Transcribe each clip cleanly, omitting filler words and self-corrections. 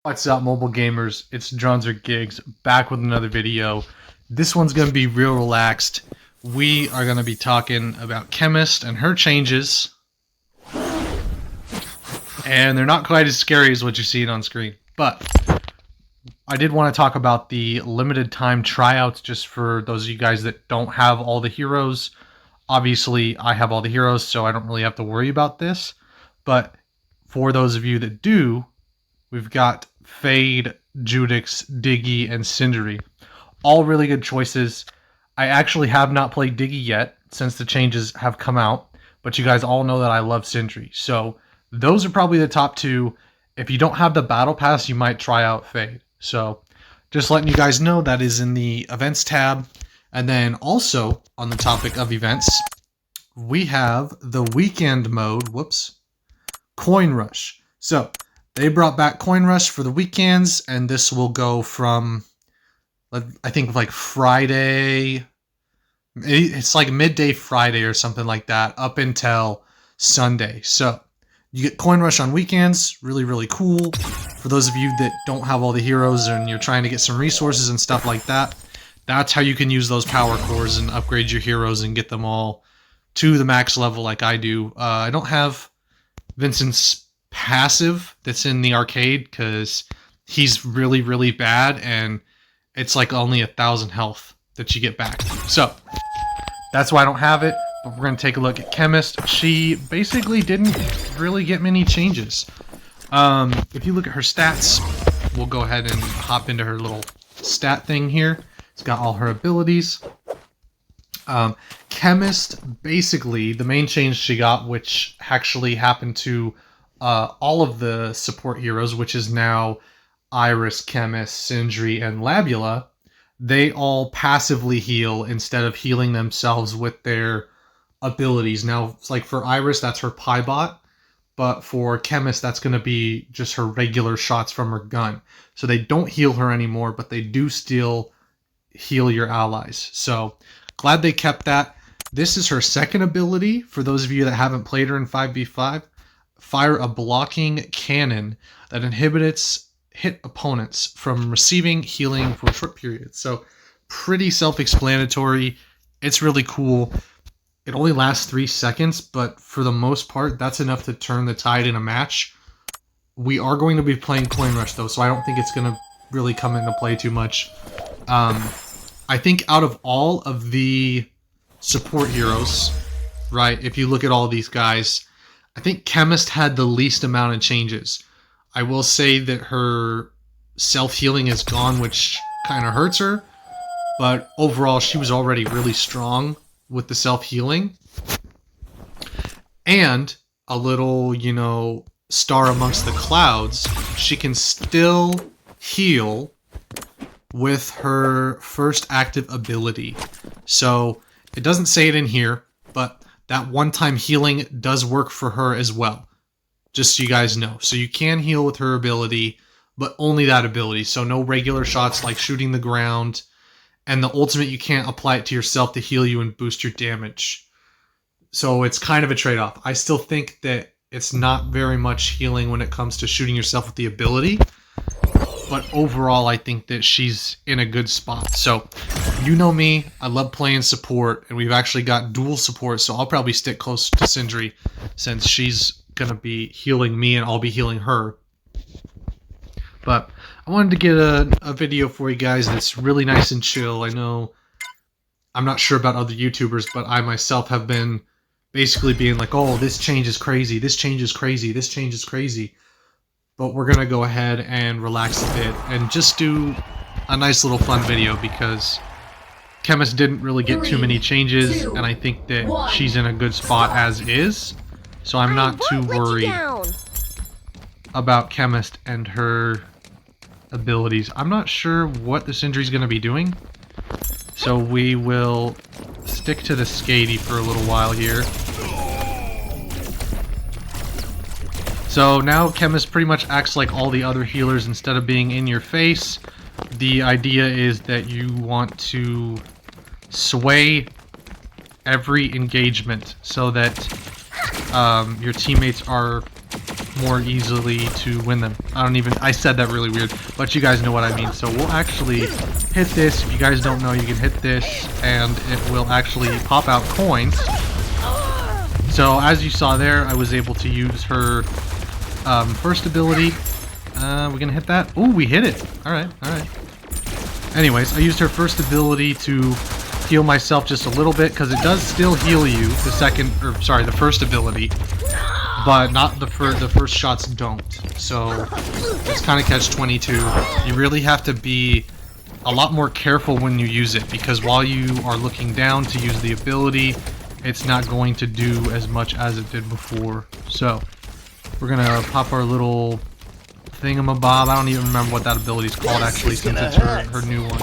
What's up, mobile gamers? It's Drons or Gigs back with another video. This one's going to be real relaxed. We are going to be talking about Chemist and her changes. And they're not quite as scary as what you're seeing on screen. But I did want to talk about the limited time tryouts just for those of you guys that don't have all the heroes. Obviously, I have all the heroes, so I don't really have to worry about this. But for those of you that do, we've got Fade, Judix, Diggy, and Cindery. All really good choices. I actually have not played Diggy yet since the changes have come out, but you guys all know that I love Cindery. So those are probably the top two. If you don't have the Battle Pass, you might try out Fade. So just letting you guys know that is in the Events tab. And then also on the topic of events, we have the weekend mode. Whoops. Coin Rush. So they brought back Coin Rush for the weekends, and this will go from, I think, like Friday. It's like midday Friday or something like that, up until Sunday. So you get Coin Rush on weekends. Really, really cool. For those of you that don't have all the heroes and you're trying to get some resources and stuff like that, that's how you can use those power cores and upgrade your heroes and get them all to the max level like I do. I don't have Vincent's passive that's in the arcade because he's really, really bad, and it's like only 1,000 health that you get back. So that's why I don't have it. But we're going to take a look at Chemist. She basically didn't really get many changes. If you look at her stats, we'll go ahead and hop into her little stat thing here. It's got all her abilities. Chemist, basically, the main change she got, which actually happened to all of the support heroes, which is now Iris, Chemist, Sindri, and Labula, they all passively heal instead of healing themselves with their abilities. Now, it's like for Iris, that's her Piebot, but for Chemist, that's going to be just her regular shots from her gun. So they don't heal her anymore, but they do still heal your allies. So glad they kept that. This is her second ability. For those of you that haven't played her in 5v5, fire a blocking cannon that inhibits hit opponents from receiving healing for a short period. So pretty self-explanatory. It's really cool. It only lasts 3 seconds, but for the most part, that's enough to turn the tide in a match. We are going to be playing Coin Rush though, so I don't think it's going to really come into play too much. I think out of all of the support heroes, right, if you look at all these guys, I think Chemist had the least amount of changes. I will say that her self-healing is gone, which kind of hurts her. But overall, she was already really strong with the self-healing. And a little, star amongst the clouds, she can still heal with her first active ability. So it doesn't say it in here, but that one-time healing does work for her as well, just so you guys know. So you can heal with her ability, but only that ability. So no regular shots like shooting the ground. And the ultimate, you can't apply it to yourself to heal you and boost your damage. So it's kind of a trade-off. I still think that it's not very much healing when it comes to shooting yourself with the ability. But overall, I think that she's in a good spot. So, you know me, I love playing support, and we've actually got dual support, so I'll probably stick close to Sindri since she's going to be healing me and I'll be healing her. But I wanted to get a video for you guys that's really nice and chill. I know I'm not sure about other YouTubers, but I myself have been basically being like, oh, this change is crazy, this change is crazy, this change is crazy. But we're going to go ahead and relax a bit and just do a nice little fun video because Chemist didn't really get too many changes, and I think that she's in a good spot as is. So I'm not too worried about Chemist and her abilities. I'm not sure what the Sindri's going to be doing, so we will stick to the Skady for a little while here. So now Chemist pretty much acts like all the other healers. Instead of being in your face, the idea is that you want to sway every engagement so that your teammates are more easily to win them. I said that really weird, but you guys know what I mean. So we'll actually hit this. If you guys don't know, you can hit this and it will actually pop out coins. So as you saw there, I was able to use her first ability. We're gonna hit that. Ooh, we hit it. Alright, alright. Anyways, I used her first ability to heal myself just a little bit, because it does still heal you, the first ability, but not the first shots don't. So it's kind of catch-22. You really have to be a lot more careful when you use it, because while you are looking down to use the ability, it's not going to do as much as it did before. So we're gonna pop our little thingamabob. I don't even remember what that ability is called actually, since it's her new one.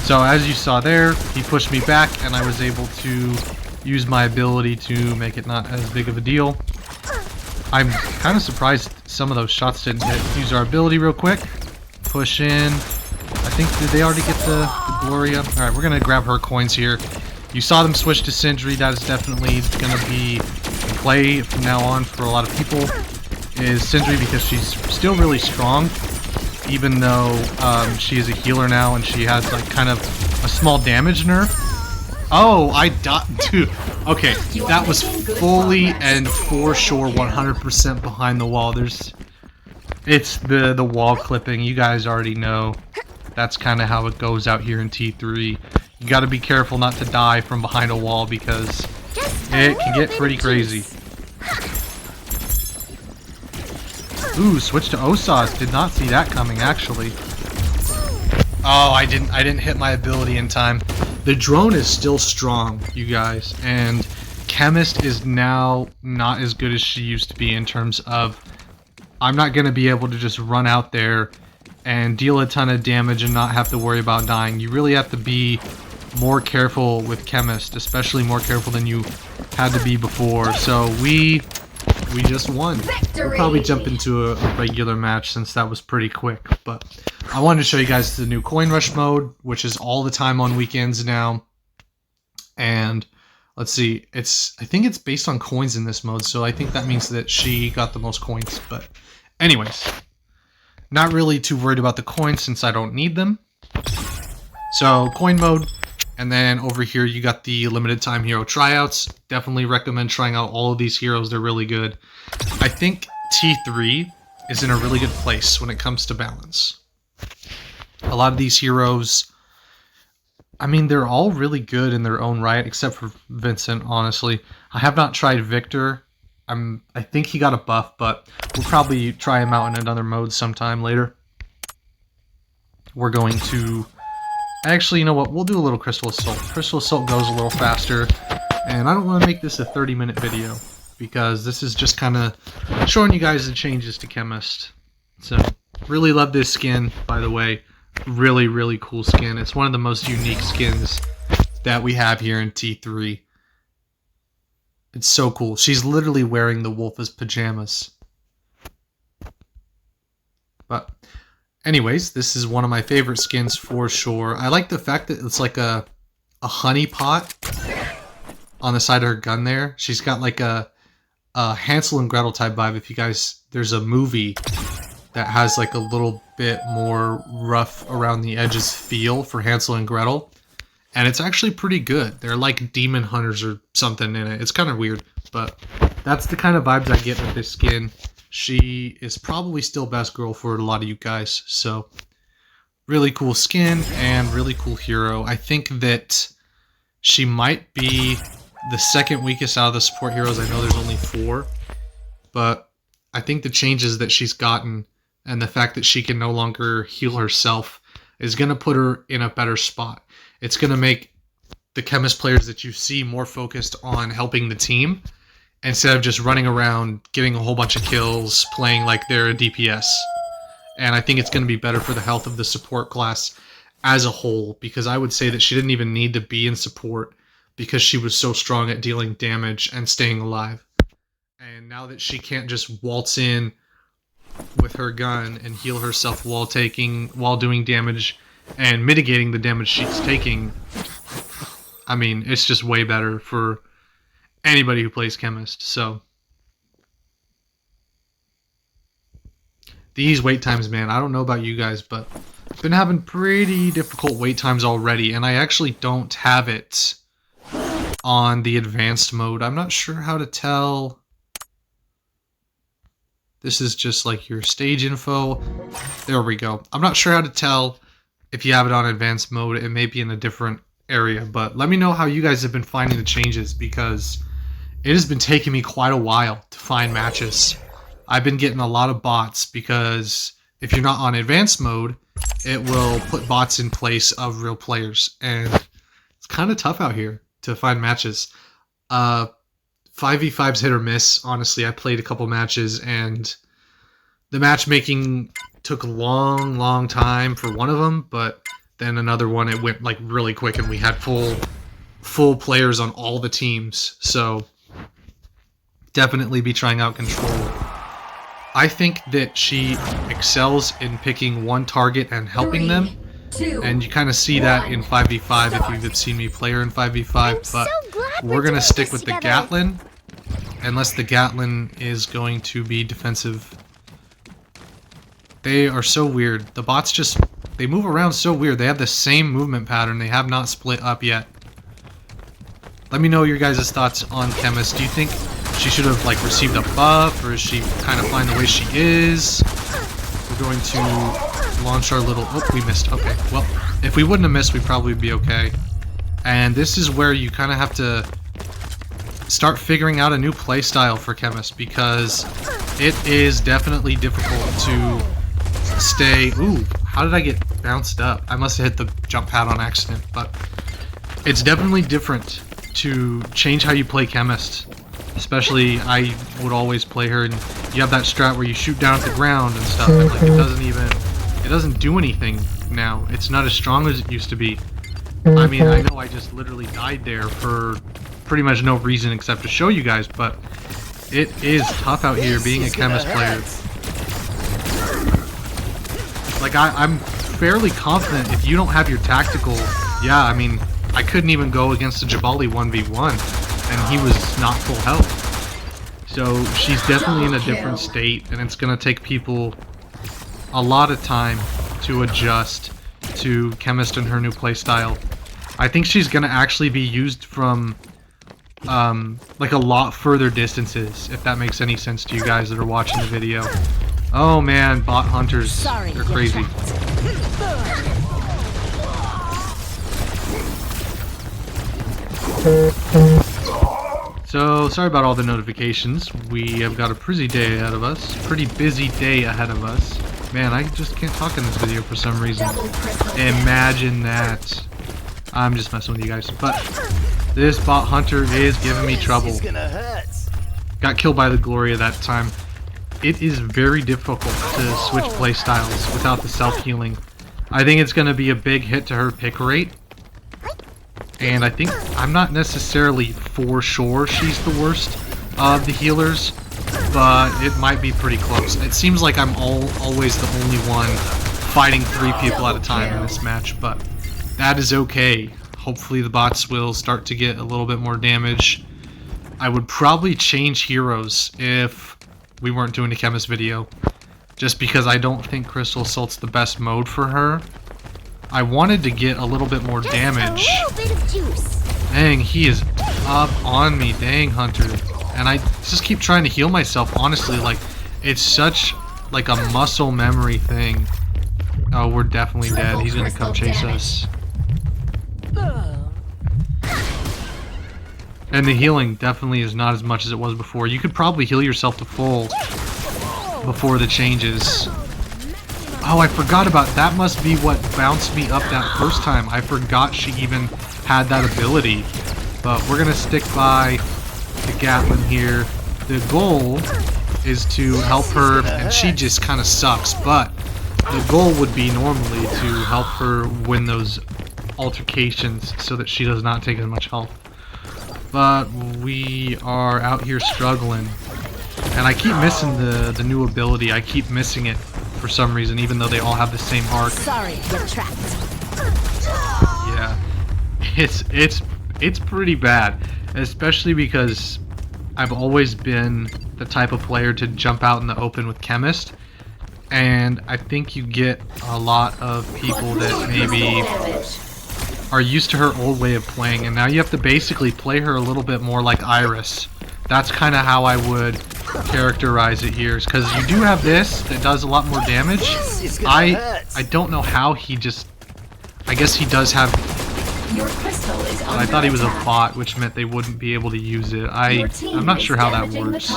So as you saw there, he pushed me back and I was able to use my ability to make it not as big of a deal. I'm kind of surprised some of those shots didn't hit. Use our ability real quick. Push in. I think, did they already get the Gloria? Alright, we're going to grab her coins here. You saw them switch to Sindri. That is definitely going to be the play from now on for a lot of people, is Sindri, because she's still really strong. Even though she is a healer now and she has like kind of a small damage nerf. Oh, I died, dude. Okay, that was fully and for sure 100% behind the wall. It's the wall clipping. You guys already know. That's kind of how it goes out here in T3. You got to be careful not to die from behind a wall, because it can get pretty crazy. Ooh, switch to Osas. Did not see that coming, actually. Oh, I didn't hit my ability in time. The drone is still strong, you guys, and Chemist is now not as good as she used to be in terms of, I'm not going to be able to just run out there and deal a ton of damage and not have to worry about dying. You really have to be more careful with Chemist, especially more careful than you had to be before. So we just won. We'll probably jump into a regular match since that was pretty quick, but I wanted to show you guys the new coin rush mode, which is all the time on weekends now. And let's see, I think it's based on coins in this mode, so I think that means that she got the most coins. But anyways, not really too worried about the coins since I don't need them. So coin mode. And then over here, you got the limited time hero tryouts. Definitely recommend trying out all of these heroes. They're really good. I think T3 is in a really good place when it comes to balance. A lot of these heroes, I mean, they're all really good in their own right, except for Vincent, honestly. I have not tried Victor. I think he got a buff, but we'll probably try him out in another mode sometime later. We're going to... Actually, you know what? We'll do a little Crystal Assault. Crystal Assault goes a little faster, and I don't want to make this a 30-minute video, because this is just kind of showing you guys the changes to Chemist. So, really love this skin, by the way. Really, really cool skin. It's one of the most unique skins that we have here in T3. It's so cool. She's literally wearing the Wolf's pajamas. But... anyways, this is one of my favorite skins for sure. I like the fact that it's like a honey pot on the side of her gun there. She's got like a Hansel and Gretel type vibe. If you guys, there's a movie that has like a little bit more rough around the edges feel for Hansel and Gretel. And it's actually pretty good. They're like demon hunters or something in it. It's kind of weird, but that's the kind of vibes I get with this skin. She is probably still best girl for a lot of you guys. So, really cool skin and really cool hero. I think that she might be the second weakest out of the support heroes. I know there's only 4. But I think the changes that she's gotten and the fact that she can no longer heal herself is going to put her in a better spot. It's going to make the Chemist players that you see more focused on helping the team, instead of just running around, getting a whole bunch of kills, playing like they're a DPS. And I think it's going to be better for the health of the support class as a whole, because I would say that she didn't even need to be in support because she was so strong at dealing damage and staying alive. And now that she can't just waltz in with her gun and heal herself while doing damage and mitigating the damage she's taking, I mean, it's just way better for anybody who plays Chemist. So These wait times, man, I don't know about you guys, but I've been having pretty difficult wait times already, and I actually don't have it on the advanced mode. I'm not sure how to tell. This is just like your stage info. There we go. I'm not sure how to tell if you have it on advanced mode. It may be in a different area, but let me know how you guys have been finding the changes, because it has been taking me quite a while to find matches. I've been getting a lot of bots, because if you're not on advanced mode, it will put bots in place of real players, and it's kind of tough out here to find matches. 5v5's hit or miss, honestly. I played a couple matches, and the matchmaking took a long time for one of them, but then another one, it went like really quick, and we had full players on all the teams. So definitely be trying out Control. I think that she excels in picking one target and helping them, and you kind of see that in 5v5 if you've seen me play her in 5v5, but we're going to stick with the Gatlin, unless the Gatlin is going to be defensive. They are so weird. The bots just, they move around so weird. They have the same movement pattern. They have not split up yet. Let me know your guys' thoughts on Chemist. Do you think she should have like received a buff, or is she kind of fine the way she is? We're going to launch our little... Oh, we missed. Okay, well, if we wouldn't have missed, we'd probably be okay. And this is where you kind of have to start figuring out a new playstyle for Chemist, because it is definitely difficult to stay... Ooh, how did I get bounced up? I must have hit the jump pad on accident, but it's definitely different to change how you play Chemist. Especially, I would always play her, and you have that strat where you shoot down at the ground and stuff, and like it doesn't do anything now. It's not as strong as it used to be. I mean, I know I just literally died there for pretty much no reason except to show you guys, but it is tough out here being a Chemist player. Like, I'm fairly confident if you don't have your tactical, yeah, I mean, I couldn't even go against the Jabali 1v1. And he was not full health. So she's definitely in a different state, and it's going to take people a lot of time to adjust to Chemist and her new playstyle. I think she's going to actually be used from like a lot further distances, if that makes any sense to you guys that are watching the video. Oh man, bot hunters, they're crazy. So, sorry about all the notifications. We have got a busy day ahead of us. Man, I just can't talk in this video for some reason. Imagine that. I'm just messing with you guys. But this bot hunter is giving me trouble. Got killed by the Gloria that time. It is very difficult to switch playstyles without the self-healing. I think it's going to be a big hit to her pick rate. And I think, I'm not necessarily for sure she's the worst of the healers, but it might be pretty close. It seems like I'm always the only one fighting 3 people at a time in this match, but that is okay. Hopefully the bots will start to get a little bit more damage. I would probably change heroes if we weren't doing a Chemist video, just because I don't think Crystal Assault's the best mode for her. I wanted to get a little bit more damage. Dang, he is up on me. Dang, Hunter. And I just keep trying to heal myself, honestly. Like, it's such, like, a muscle memory thing. Oh, we're definitely dead. He's gonna come chase us. And the healing definitely is not as much as it was before. You could probably heal yourself to full before the changes. Oh, I forgot about that. Must be what bounced me up that first time. I forgot she even had that ability. But we're going to stick by the Gatlin here. The goal is to help her, and she just kind of sucks. But the goal would be normally to help her win those altercations so that she does not take as much health. But we are out here struggling. And I keep missing the new ability. I keep missing it for some reason, even though they all have the same arc. Sorry, you're trapped. Yeah, it's pretty bad, especially because I've always been the type of player to jump out in the open with Chemist, And I think you get a lot of people that maybe are used to her old way of playing, and now you have to basically play her a little bit more like Iris. That's kind of how I would characterize it here, because you do have this that does a lot more damage. I don't know how he just... I guess he does have... I thought he was a bot, which meant they wouldn't be able to use it. I'm not sure how that works.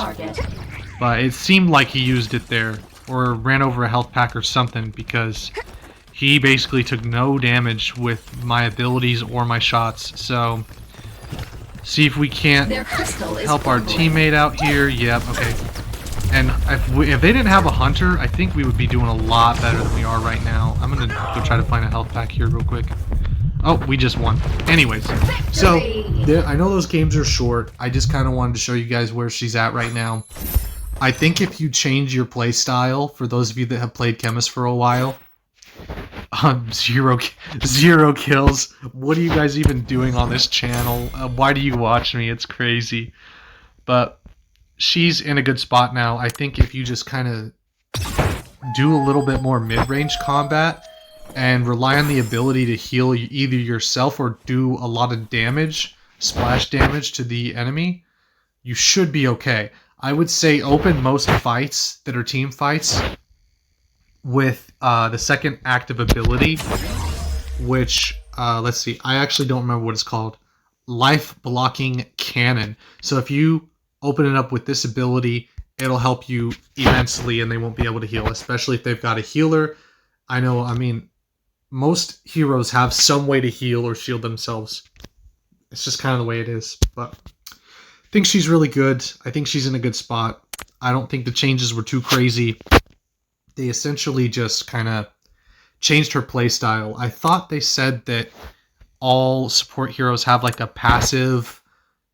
But it seemed like he used it there, or ran over a health pack or something, because he basically took no damage with my abilities or my shots. So, see if we can't help our teammate out here. Yep, okay. And if they didn't have a hunter, I think we would be doing a lot better than we are right now. I'm gonna go try to find a health pack here real quick. Oh, we just won. Anyways, so I know those games are short. I just kind of wanted to show you guys where she's at right now. I think if you change your play style, for those of you that have played Chemist for a while, zero kills. What are you guys even doing on this channel? Why do you watch me? It's crazy. But she's in a good spot now. I think if you just kind of do a little bit more mid-range combat and rely on the ability to heal either yourself or do a lot of damage, splash damage to the enemy, you should be okay. I would say open most fights that are team fights with the second active ability, which, let's see, I actually don't remember what it's called. Life Blocking Cannon. So if you open it up with this ability, it'll help you immensely and they won't be able to heal, especially if they've got a healer. I mean, most heroes have some way to heal or shield themselves. It's just kind of the way it is. But I think she's really good. I think she's in a good spot. I don't think the changes were too crazy. They essentially just kind of changed her playstyle. I thought they said that all support heroes have like a passive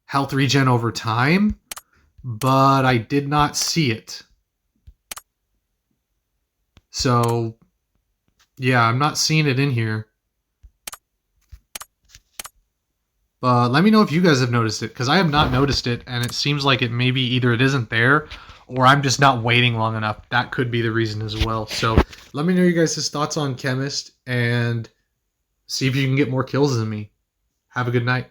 health regen over time, but I did not see it. So, yeah, I'm not seeing it in here. But let me know if you guys have noticed it, because I have not noticed it, and it seems like it maybe either it isn't there, or I'm just not waiting long enough. That could be the reason as well. So let me know you guys' thoughts on Chemist, and see if you can get more kills than me. Have a good night.